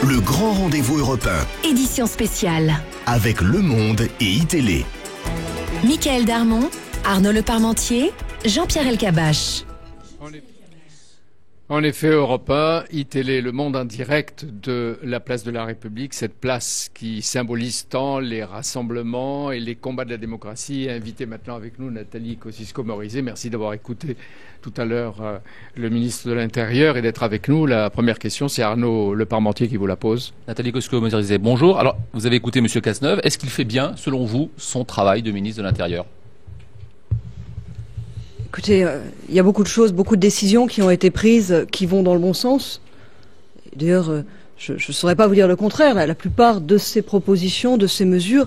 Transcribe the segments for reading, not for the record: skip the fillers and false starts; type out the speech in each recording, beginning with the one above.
le grand rendez-vous européen. Édition spéciale. Avec Le Monde et iTélé. Michael Darmon, Arnaud Le Parmentier, Jean-Pierre Elkabbach. En effet, Europe 1, iTélé, le monde en direct de la place de la République, cette place qui symbolise tant les rassemblements et les combats de la démocratie. Invité maintenant avec nous Nathalie Kosciusko-Morizet. Merci d'avoir écouté tout à l'heure le ministre de l'Intérieur et d'être avec nous. La première question, c'est Arnaud Le Parmentier qui vous la pose. Nathalie Kosciusko-Morizet, bonjour. Alors, vous avez écouté M. Cazeneuve. Est-ce qu'il fait bien, selon vous, son travail de ministre de l'Intérieur ? Écoutez, il y a beaucoup de choses, beaucoup de décisions qui ont été prises qui vont dans le bon sens. D'ailleurs, je ne saurais pas vous dire le contraire. La plupart de ces propositions, de ces mesures,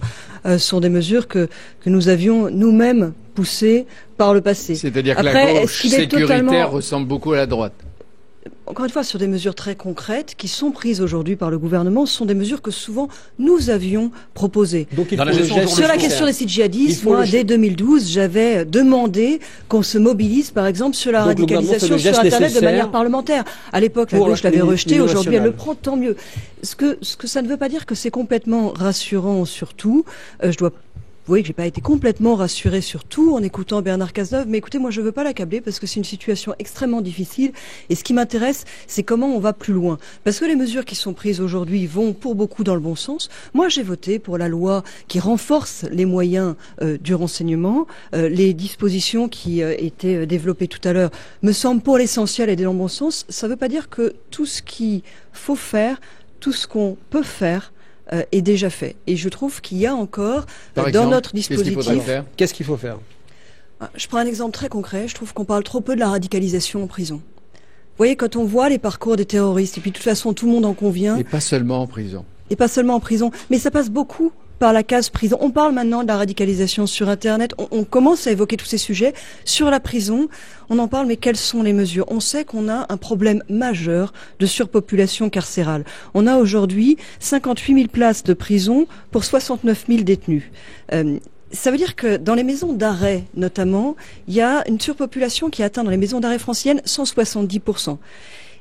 sont des mesures que nous avions nous-mêmes poussées par le passé. C'est-à-dire que la gauche sécuritaire ressemble beaucoup à la droite. Encore une fois, sur des mesures très concrètes qui sont prises aujourd'hui par le gouvernement, ce sont des mesures que souvent nous avions proposées. Donc, sur la question des sites djihadistes, moi, dès 2012, j'avais demandé qu'on se mobilise, par exemple, sur la radicalisation sur Internet de manière parlementaire. À l'époque, la gauche l'avait rejeté, aujourd'hui elle le prend, tant mieux. Ce que ça ne veut pas dire que c'est complètement rassurant sur tout. Vous voyez que j'ai pas été complètement rassurée sur tout en écoutant Bernard Cazeneuve, mais écoutez, moi je veux pas l'accabler parce que c'est une situation extrêmement difficile et ce qui m'intéresse, c'est comment on va plus loin. Parce que les mesures qui sont prises aujourd'hui vont pour beaucoup dans le bon sens. Moi j'ai voté pour la loi qui renforce les moyens du renseignement. Les dispositions qui étaient développées tout à l'heure me semblent pour l'essentiel aller dans le bon sens. Ça veut pas dire que tout ce qu'il faut faire, tout ce qu'on peut faire, est déjà fait. Et je trouve qu'il y a encore, dans notre dispositif... Qu'est-ce qu'il faut faire ? Je prends un exemple très concret. Je trouve qu'on parle trop peu de la radicalisation en prison. Vous voyez, quand on voit les parcours des terroristes, et puis de toute façon, tout le monde en convient... Et pas seulement en prison. Et pas seulement en prison. Mais ça passe beaucoup par la case prison. On parle maintenant de la radicalisation sur Internet. On commence à évoquer tous ces sujets. Sur la prison, on en parle, mais quelles sont les mesures ? On sait qu'on a un problème majeur de surpopulation carcérale. On a aujourd'hui 58 000 places de prison pour 69 000 détenus. Ça veut dire que dans les maisons d'arrêt, notamment, il y a une surpopulation qui atteint dans les maisons d'arrêt franciliennes 170%.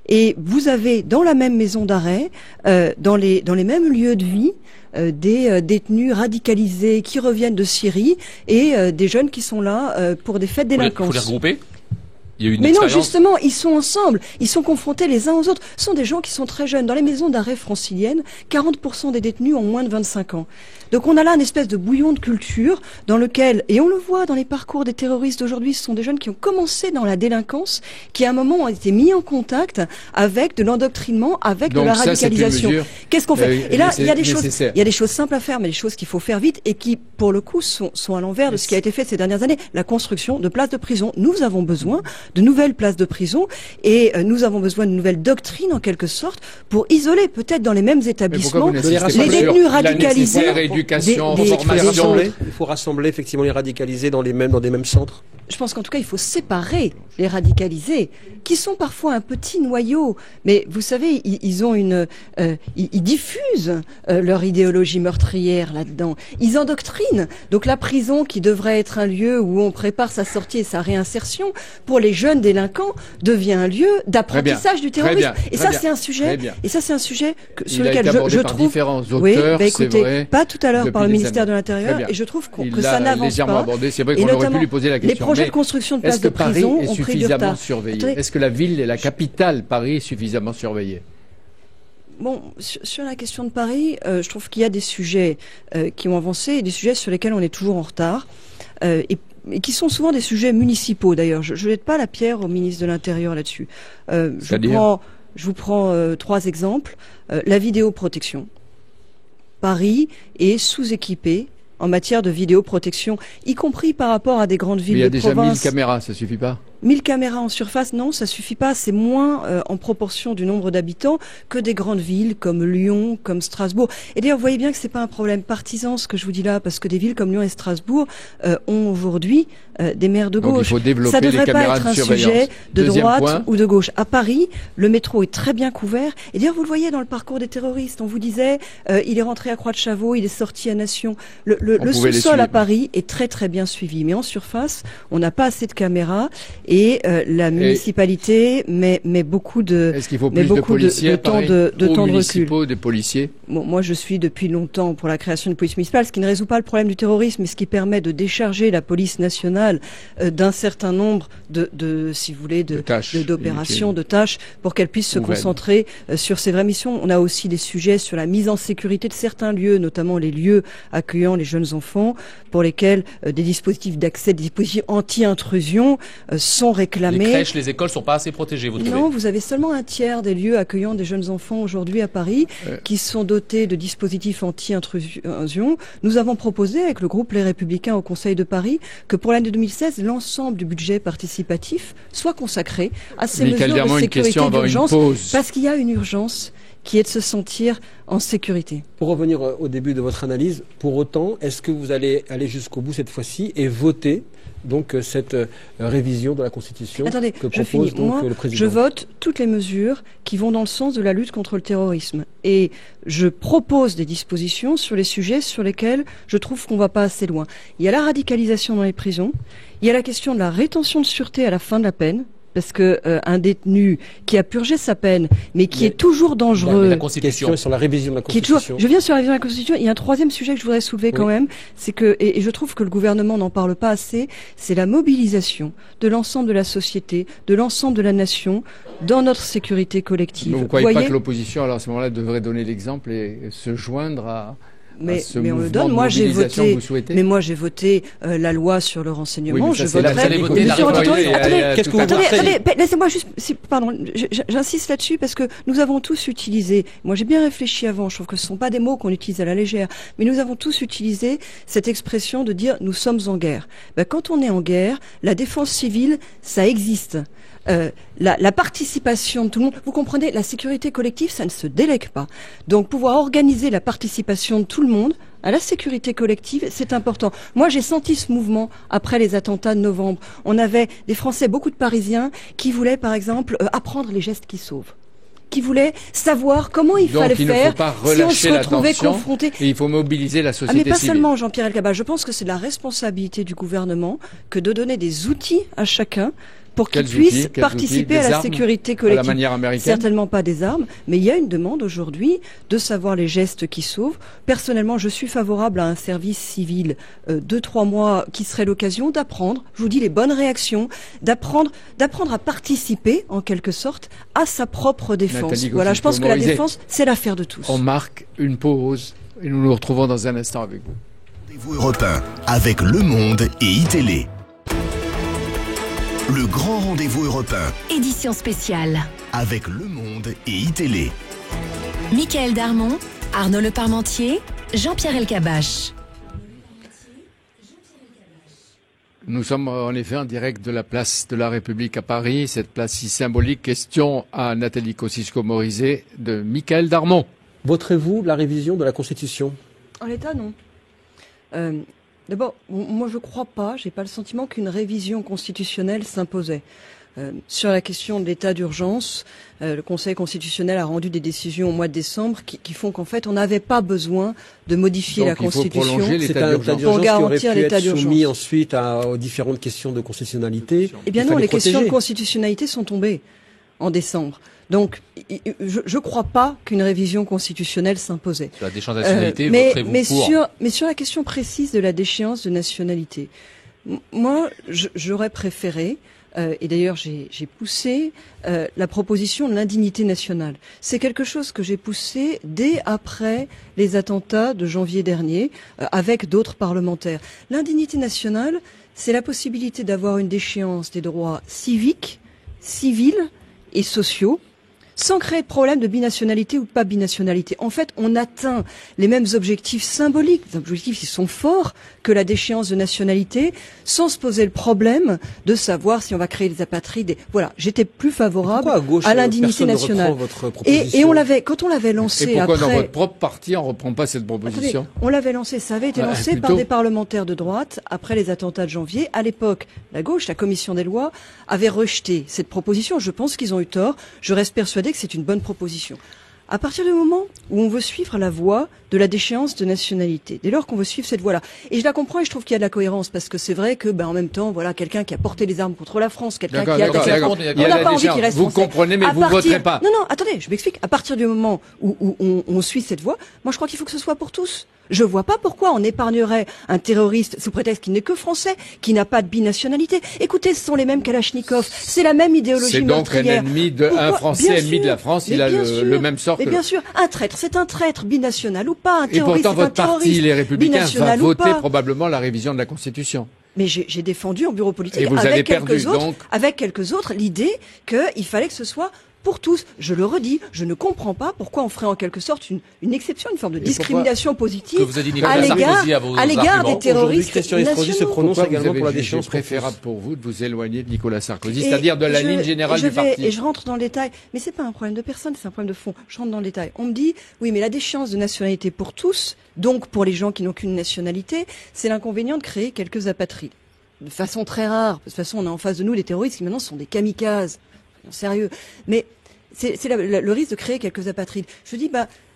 Et vous avez dans la même maison d'arrêt, dans les mêmes lieux de vie, des détenus radicalisés qui reviennent de Syrie et des jeunes qui sont là pour des faits de délinquance. Il faut les regrouper ? Mais non, justement, ils sont ensemble, ils sont confrontés les uns aux autres. Ce sont des gens qui sont très jeunes. Dans les maisons d'arrêt franciliennes, 40% des détenus ont moins de 25 ans. Donc on a là une espèce de bouillon de culture dans lequel, et on le voit dans les parcours des terroristes d'aujourd'hui, ce sont des jeunes qui ont commencé dans la délinquance, qui à un moment ont été mis en contact avec de l'endoctrinement, avec de la radicalisation. Qu'est-ce qu'on fait ? Et là, il y a des choses simples à faire, mais des choses qu'il faut faire vite et qui, pour le coup, sont à l'envers de ce qui a été fait ces dernières années. La construction de places de prison. Nous avons besoin de nouvelles places de prison et nous avons besoin de nouvelles doctrines en quelque sorte pour isoler peut-être dans les mêmes établissements les détenus radicalisés. Formation. Il faut rassembler effectivement les radicalisés dans des mêmes centres. Je pense qu'en tout cas, il faut séparer les radicalisés, qui sont parfois un petit noyau. Mais vous savez, ils diffusent leur idéologie meurtrière là-dedans. Ils endoctrinent. Donc la prison, qui devrait être un lieu où on prépare sa sortie et sa réinsertion, pour les jeunes délinquants, devient un lieu d'apprentissage du terrorisme. Et ça, c'est un sujet. Et ça, c'est un sujet sur lequel je trouve. Différents auteurs, écoutez, vrai, pas tout à l'heure par le ministère de l'Intérieur, et je trouve que ça n'avance pas. C'est vrai qu'on aurait pu lui poser la question. Les projets de construction de places de prison ont pris du retard. Est-ce que la ville et la capitale, Paris, est suffisamment surveillée ? Bon, sur la question de Paris, je trouve qu'il y a des sujets qui ont avancé et des sujets sur lesquels on est toujours en retard. Et qui sont souvent des sujets municipaux d'ailleurs. Je ne jette pas la pierre au ministre de l'Intérieur là-dessus. Je vous prends 3 exemples. La vidéoprotection. Paris est sous-équipé en matière de vidéoprotection, y compris par rapport à des grandes villes de province. Mais il y a déjà 1000 caméras, ça suffit pas ? 1000 caméras en surface, non, ça suffit pas. C'est moins en proportion du nombre d'habitants que des grandes villes comme Lyon, comme Strasbourg. Et d'ailleurs, vous voyez bien que c'est pas un problème partisan ce que je vous dis là, parce que des villes comme Lyon et Strasbourg ont aujourd'hui des maires de Donc, gauche. il faut développer Ça devrait les pas caméras être de un surveillance. sujet de Deuxième droite point. ou de gauche. À Paris, le métro est très bien couvert. Et d'ailleurs, vous le voyez dans le parcours des terroristes. On vous disait, il est rentré à Croix-de-Chavaux, il est sorti à Nation. Le sous-sol à Paris est très très bien suivi. Mais en surface, on n'a pas assez de caméras et la municipalité met beaucoup de Est-ce qu'il faut plus de policiers temps de recul. Des policiers. Bon, moi, je suis depuis longtemps pour la création de police municipale, ce qui ne résout pas le problème du terrorisme, mais ce qui permet de décharger la police nationale d'un certain nombre si vous voulez, d'opérations, de tâches, pour qu'elle puisse se concentrer sur ses vraies missions. On a aussi des sujets sur la mise en sécurité de certains lieux, notamment les lieux accueillant les jeunes enfants, pour lesquels des dispositifs d'accès, des dispositifs anti-intrusion sont réclamés. Les crèches, les écoles sont pas assez protégées, vous trouvez? Non, vous avez seulement un tiers des lieux accueillant des jeunes enfants aujourd'hui à Paris qui sont dotés de dispositifs anti-intrusion. Nous avons proposé avec le groupe Les Républicains au Conseil de Paris que pour l'année 2016, l'ensemble du budget participatif soit consacré à ces mesures de sécurité d'urgence, parce qu'il y a une urgence qui est de se sentir en sécurité. Pour revenir au début de votre analyse, pour autant, est-ce que vous allez aller jusqu'au bout cette fois-ci et voter donc cette révision de la Constitution que propose donc le président? Je vote toutes les mesures qui vont dans le sens de la lutte contre le terrorisme. Et je propose des dispositions sur les sujets sur lesquels je trouve qu'on ne va pas assez loin. Il y a la radicalisation dans les prisons, il y a la question de la rétention de sûreté à la fin de la peine, parce que un détenu qui a purgé sa peine, mais qui est toujours dangereux. La Constitution sur la révision de la Constitution. Je viens sur la révision de la Constitution. Il y a un troisième sujet que je voudrais soulever quand même, c'est que, et je trouve que le gouvernement n'en parle pas assez, c'est la mobilisation de l'ensemble de la société, de l'ensemble de la nation, dans notre sécurité collective. Mais vous ne croyez pas que l'opposition, alors à ce moment-là, devrait donner l'exemple et se joindre à mais on le donne. Moi, j'ai voté. Mais moi, j'ai voté la loi sur le renseignement. Je voterai. Attendez, laissez-moi juste. Pardon, j'insiste là-dessus parce que nous avons tous utilisé. Moi, j'ai bien réfléchi avant. Je trouve que ce ne sont pas des mots qu'on utilise à la légère, mais nous avons tous utilisé cette expression de dire nous sommes en guerre. Quand on est en guerre, la défense civile, ça existe. La participation de tout le monde, vous comprenez, la sécurité collective, ça ne se délègue pas. Donc pouvoir organiser la participation de tout le monde à la sécurité collective, c'est important. Moi, j'ai senti ce mouvement après les attentats de novembre. On avait des Français, beaucoup de Parisiens, qui voulaient, par exemple, apprendre les gestes qui sauvent, qui voulaient savoir comment il fallait faire si on se retrouvait confronté. Et il faut mobiliser la société mais pas civile. seulement, Jean-Pierre Elkabbach. Je pense que c'est de la responsabilité du gouvernement que de donner des outils à chacun pour qu'ils puissent participer à la sécurité collective. À la manière américaine. Certainement pas des armes, mais il y a une demande aujourd'hui de savoir les gestes qui sauvent. Personnellement, je suis favorable à un service civil 2-3 mois qui serait l'occasion d'apprendre, je vous dis, les bonnes réactions, d'apprendre à participer, en quelque sorte, à sa propre défense. Nathalie, voilà, je pense que la défense, c'est l'affaire de tous. On marque une pause et nous nous retrouvons dans un instant avec vous. Rendez-vous Europe 1 avec Le Monde et iTélé. Le grand rendez-vous Europe 1. Édition spéciale. Avec Le Monde et iTélé. Michael Darmon, Arnaud Le Parmentier, Jean-Pierre Elkabbach. Nous sommes en effet en direct de la place de la République à Paris, cette place si symbolique. Question à Nathalie Kosciusko-Morizet de Michael Darmon. Voterez-vous la révision de la Constitution? En l'état, non. D'abord, moi je ne crois pas, j'ai pas le sentiment qu'une révision constitutionnelle s'imposait. Sur la question de l'état d'urgence, le Conseil constitutionnel a rendu des décisions au mois de décembre qui font qu'en fait on n'avait pas besoin de modifier la Constitution pour garantir l'état d'urgence. Soumis ensuite aux différentes questions de constitutionnalité. Eh bien non, les questions de constitutionnalité sont tombées en décembre. Donc, je ne crois pas qu'une révision constitutionnelle s'imposait. La déchéance de nationalité, voterez-vous pour ? Mais sur la question précise de la déchéance de nationalité, moi, j'aurais préféré, et d'ailleurs j'ai poussé, la proposition de l'indignité nationale. C'est quelque chose que j'ai poussé dès après les attentats de janvier dernier, avec d'autres parlementaires. L'indignité nationale, c'est la possibilité d'avoir une déchéance des droits civiques, civils et sociaux, sans créer de problème de binationalité ou de pas binationalité. En fait, on atteint les mêmes objectifs symboliques, des objectifs qui sont forts que la déchéance de nationalité, sans se poser le problème de savoir si on va créer des apatrides. Voilà, j'étais plus favorable à l'indignité nationale. Et on l'avait, quand on l'avait lancé après... Et pourquoi dans votre propre parti on reprend pas cette proposition? Attendez, on l'avait lancé, ça avait été lancé par des parlementaires de droite après les attentats de janvier. À l'époque, la gauche, la commission des lois, avait rejeté cette proposition. Je pense qu'ils ont eu tort. Je reste persuadé que c'est une bonne proposition. À partir du moment où on veut suivre la voie de la déchéance de nationalité, dès lors qu'on veut suivre cette voie-là, et je la comprends et je trouve qu'il y a de la cohérence, parce que c'est vrai que, en même temps, voilà, quelqu'un qui a porté les armes contre la France, quelqu'un qui a attaqué la France, on n'a pas envie qu'il reste français. Vous comprenez, mais vous voterez pas. Non, attendez, je m'explique. À partir du moment où on suit cette voie, moi je crois qu'il faut que ce soit pour tous. Je vois pas pourquoi on épargnerait un terroriste sous prétexte qu'il n'est que français, qui n'a pas de binationalité. Écoutez, ce sont les mêmes Kalachnikov, c'est la même idéologie meurtrière. C'est donc un Français ennemi de la France, il a le même sort que... Mais bien sûr, un traître, c'est un traître binational ou pas, un terroriste, et pourtant votre parti, les Républicains, va voter probablement la révision de la Constitution. Mais j'ai défendu en bureau politique avec quelques autres l'idée qu'il fallait que ce soit pour tous. Je le redis, je ne comprends pas pourquoi on ferait en quelque sorte une exception, une forme de discrimination positive à l'égard des terroristes Christian Estrosi se prononce également pour la déchéance. C'est préférable pour vous de vous éloigner de Nicolas Sarkozy, c'est-à-dire de la ligne générale du parti. Et je rentre dans le détail, mais c'est pas un problème de personne, c'est un problème de fond. Je rentre dans le détail. On me dit, oui, mais la déchéance de nationalité pour tous, donc pour les gens qui n'ont qu'une nationalité, c'est l'inconvénient de créer quelques apatrides. De façon très rare, de toute façon on a en face de nous des terroristes qui maintenant sont des kamikazes. Sérieux. Mais c'est le risque de créer quelques apatrides. Je dis,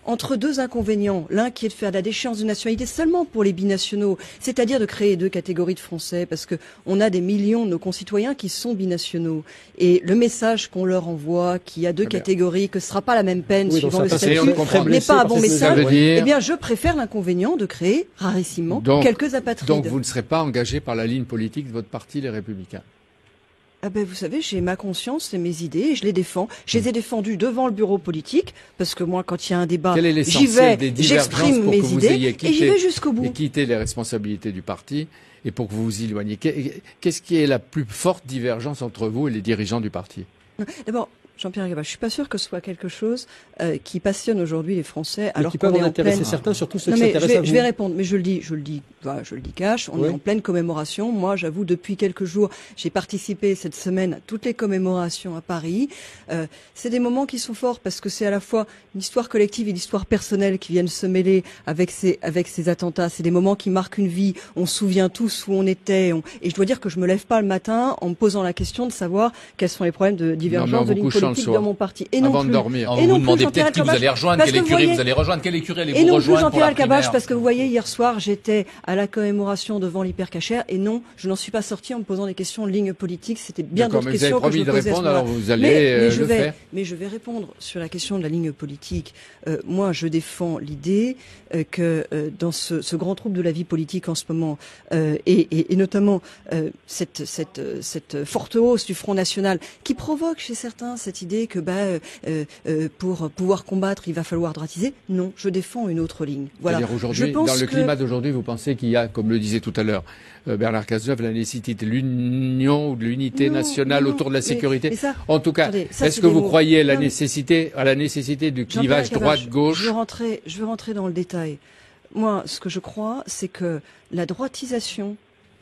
entre deux inconvénients, l'un qui est de faire de la déchéance de nationalité seulement pour les binationaux, c'est-à-dire de créer deux catégories de Français, parce que on a des millions de nos concitoyens qui sont binationaux. Et le message qu'on leur envoie, qu'il y a deux catégories, que ce sera pas la même peine suivant le statut, n'est pas un bon message. Eh bien, je préfère l'inconvénient de créer rarissimement quelques apatrides. Donc vous ne serez pas engagé par la ligne politique de votre parti, les Républicains? Vous savez, j'ai ma conscience et mes idées et je les défends. Je les ai défendues devant le bureau politique parce que moi, quand il y a un débat, j'y vais, j'exprime mes idées et j'y vais jusqu'au bout. Et quitter les responsabilités du parti et pour que vous vous éloigniez. Qu'est-ce qui est la plus forte divergence entre vous et les dirigeants du parti? D'abord, Jean-Pierre Elkabbach, je suis pas sûr que ce soit quelque chose qui passionne aujourd'hui les Français. Alors qui peut en intéresser certains, surtout ceux qui s'intéressent à vous. Je vais répondre, mais je le dis cash. On est en pleine commémoration. Moi, j'avoue, depuis quelques jours, j'ai participé cette semaine à toutes les commémorations à Paris. C'est des moments qui sont forts parce que c'est à la fois une histoire collective et une histoire personnelle qui viennent se mêler avec ces attentats. C'est des moments qui marquent une vie. On se souvient tous où on était. Et je dois dire que je me lève pas le matin en me posant la question de savoir quels sont les problèmes de divergence de ligne politique dans mon parti. Et avant de dormir. Vous vous demandez peut-être qui vous allez rejoindre, quelle écurie vous allez rejoindre, quelle écurie allez-vous rejoindre. Jean-Pierre Elkabbach, parce que vous voyez, hier soir, j'étais à la commémoration devant l'hypercachère et non, je n'en suis pas sorti en me posant des questions de ligne politique. C'était bien d'autres questions que je me posais à ce moment-là. Alors vous allez le faire. Mais je vais répondre sur la question de la ligne politique. Moi, je défends l'idée que dans ce grand trouble de la vie politique en ce moment, et notamment cette forte hausse du Front National qui provoque chez certains cette idée que pour pouvoir combattre, il va falloir droitiser. Non, je défends une autre ligne. Voilà. C'est-à-dire aujourd'hui, dans le climat d'aujourd'hui, vous pensez qu'il y a, comme le disait tout à l'heure Bernard Cazeneuve, la nécessité de l'union ou de l'unité nationale autour de la sécurité. Mais ça, en tout cas, est-ce que vous croyez à la nécessité du clivage droite-gauche? Je veux rentrer dans le détail. Moi, ce que je crois, c'est que la droitisation,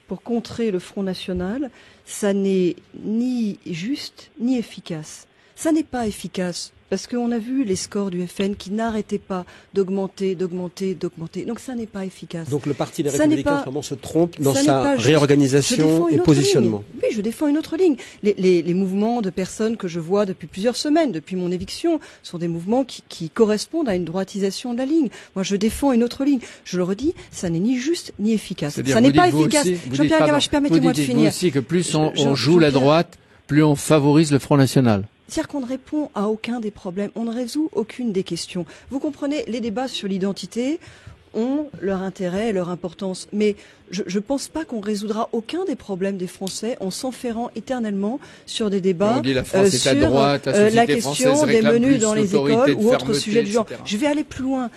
pour contrer le Front National, ça n'est ni juste ni efficace. Ça n'est pas efficace parce qu'on a vu les scores du FN qui n'arrêtaient pas d'augmenter. Donc ça n'est pas efficace. Donc le Parti des Républicains vraiment se trompe dans sa réorganisation et positionnement. Oui, je défends une autre ligne. Les mouvements de personnes que je vois depuis plusieurs semaines, depuis mon éviction, sont des mouvements qui correspondent à une droitisation de la ligne. Moi, je défends une autre ligne. Je le redis, ça n'est ni juste ni efficace. Ça n'est pas efficace. Jean-Pierre Elkabbach, permettez-moi de finir. Vous aussi que plus on joue la droite, plus on favorise le Front National. C'est-à-dire qu'on ne répond à aucun des problèmes, on ne résout aucune des questions. Vous comprenez, les débats sur l'identité ont leur intérêt, leur importance, mais je ne pense pas qu'on résoudra aucun des problèmes des Français en s'enferrant éternellement sur des débats sur la question des menus dans les écoles ou autres sujets du genre. Je vais aller plus loin.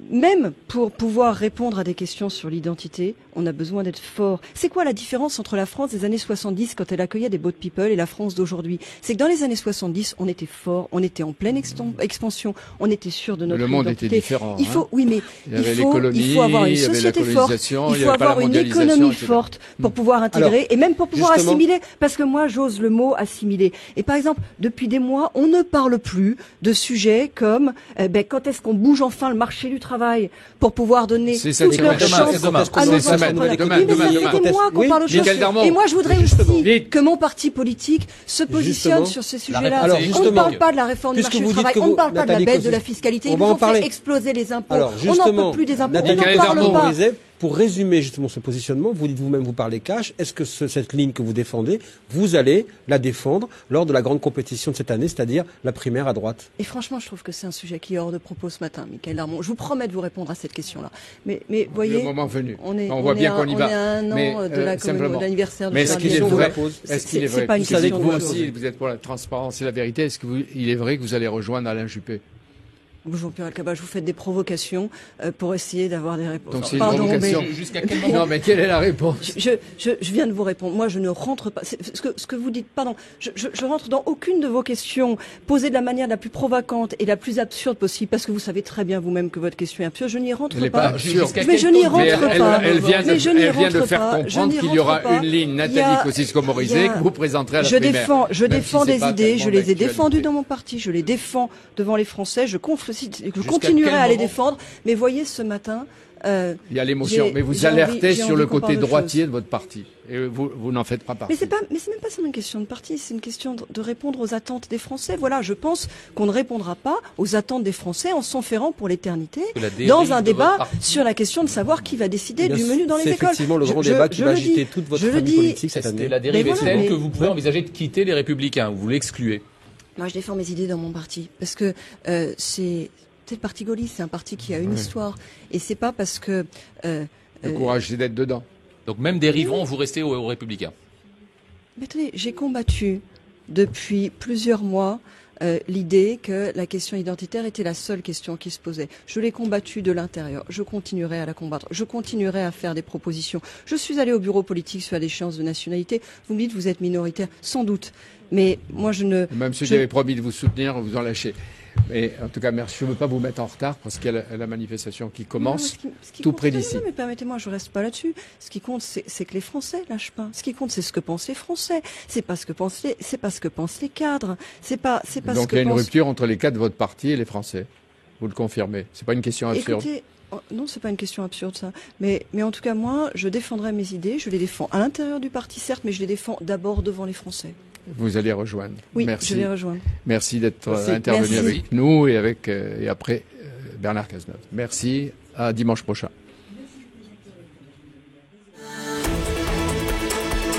même pour pouvoir répondre à des questions sur l'identité, on a besoin d'être fort. C'est quoi la différence entre la France des années 70, quand elle accueillait des boat people, et la France d'aujourd'hui? C'est que dans les années 70, on était fort, on était en pleine expansion, on était sûr de notre identité. Le monde était différent. Il faut, oui, mais il faut avoir une société forte, il faut avoir une économie forte pour pouvoir intégrer et même pour pouvoir assimiler. Parce que moi, j'ose le mot assimiler. Et par exemple, depuis des mois, on ne parle plus de sujets comme quand est-ce qu'on bouge enfin le marché du travail pour pouvoir donner toutes leurs chances à nos entrepreneurs. Mais ça fait des mois qu'on parle de choses. Et moi, je voudrais aussi que mon parti politique se positionne sur ces sujets-là. On ne parle pas de la réforme du marché du travail, on ne parle pas de la baisse de la fiscalité. Ils nous ont fait exploser les impôts. On n'en peut plus des impôts. On n'en parle pas. Pour résumer justement ce positionnement, vous dites vous-même, vous parlez cash. Est-ce que cette ligne que vous défendez, vous allez la défendre lors de la grande compétition de cette année, c'est-à-dire la primaire à droite? Et franchement, je trouve que c'est un sujet qui est hors de propos ce matin, Mickaël Darmon. Je vous promets de vous répondre à cette question-là. Mais voyez, le moment venu. On voit bien qu'on y va. On est à un an de l'anniversaire de Charles de Gaulle. Est-ce qu'il est vrai? C'est pas une question. Vous aussi, vous êtes pour la transparence et la vérité. Est-ce qu'il est vrai que vous allez rejoindre Alain Juppé? Jean-Pierre Elkabbach, vous faites des provocations pour essayer d'avoir des réponses. Donc c'est une provocation. Jusqu'à quel moment? Non, mais quelle est la réponse? Je viens de vous répondre. Moi, je ne rentre pas. Ce que vous dites, pardon. Je rentre dans aucune de vos questions posées de la manière la plus provocante et la plus absurde possible, parce que vous savez très bien vous-même que votre question est absurde. Je n'y rentre pas. Pas absurde. Mais je n'y rentre pas. Elle vient de faire comprendre qu'il y aura une ligne Nathalie Kosciusko-Morizet que vous présenterez à la primaire. Je défends des idées. Je les ai défendues dans mon parti. Je les défends devant les Français. Je continuerai à les défendre, mais voyez, ce matin... il y a l'émotion, mais vous alertez sur le côté droitier de votre parti, et vous n'en faites pas partie. Mais c'est même pas seulement une question de parti, c'est une question de répondre aux attentes des Français. Voilà, je pense qu'on ne répondra pas aux attentes des Français en s'enferrant pour l'éternité dans un débat sur la question de savoir qui va décider du menu dans les écoles. C'est effectivement le grand débat qui va agiter toute votre famille politique cette année. La dérive est telle que vous pouvez envisager de quitter les Républicains, vous l'excluez. Moi, je défends mes idées dans mon parti, parce que c'est le parti gaulliste, c'est un parti qui a une histoire, et c'est pas parce que... le courage, c'est d'être dedans. Donc même dérivant, vous restez aux Républicains. Mais attendez, j'ai combattu depuis plusieurs mois l'idée que la question identitaire était la seule question qui se posait. Je l'ai combattue de l'intérieur. Je continuerai à la combattre. Je continuerai à faire des propositions. Je suis allée au bureau politique sur l'échéance de nationalité. Vous me dites, vous êtes minoritaire, sans doute. Mais moi, je ne... Même ceux qui avaient promis de vous soutenir, vous en lâchez. Mais en tout cas, merci. Je ne veux pas vous mettre en retard parce qu'il y a la manifestation qui commence tout près d'ici. Mais permettez-moi, je ne reste pas là-dessus. Ce qui compte, c'est que les Français lâchent pas. Ce qui compte, c'est ce que pensent les Français. C'est pas ce que pensent les cadres. Donc il y a une rupture entre les cadres de votre parti et les Français. Vous le confirmez. C'est pas une question absurde. Écoutez, non, c'est pas une question absurde, ça. Mais en tout cas, moi, je défendrai mes idées. Je les défends à l'intérieur du parti, certes, mais je les défends d'abord devant les Français. Vous allez rejoindre. Oui, merci. Je vais rejoindre. Merci d'être intervenu avec nous et après Bernard Cazeneuve. Merci. À dimanche prochain.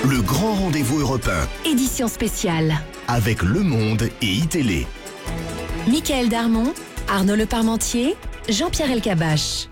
Le grand rendez-vous européen. Édition spéciale. Avec Le Monde et iTélé. Mickaël Darmon, Arnaud Leparmentier, Jean-Pierre Elkabbach.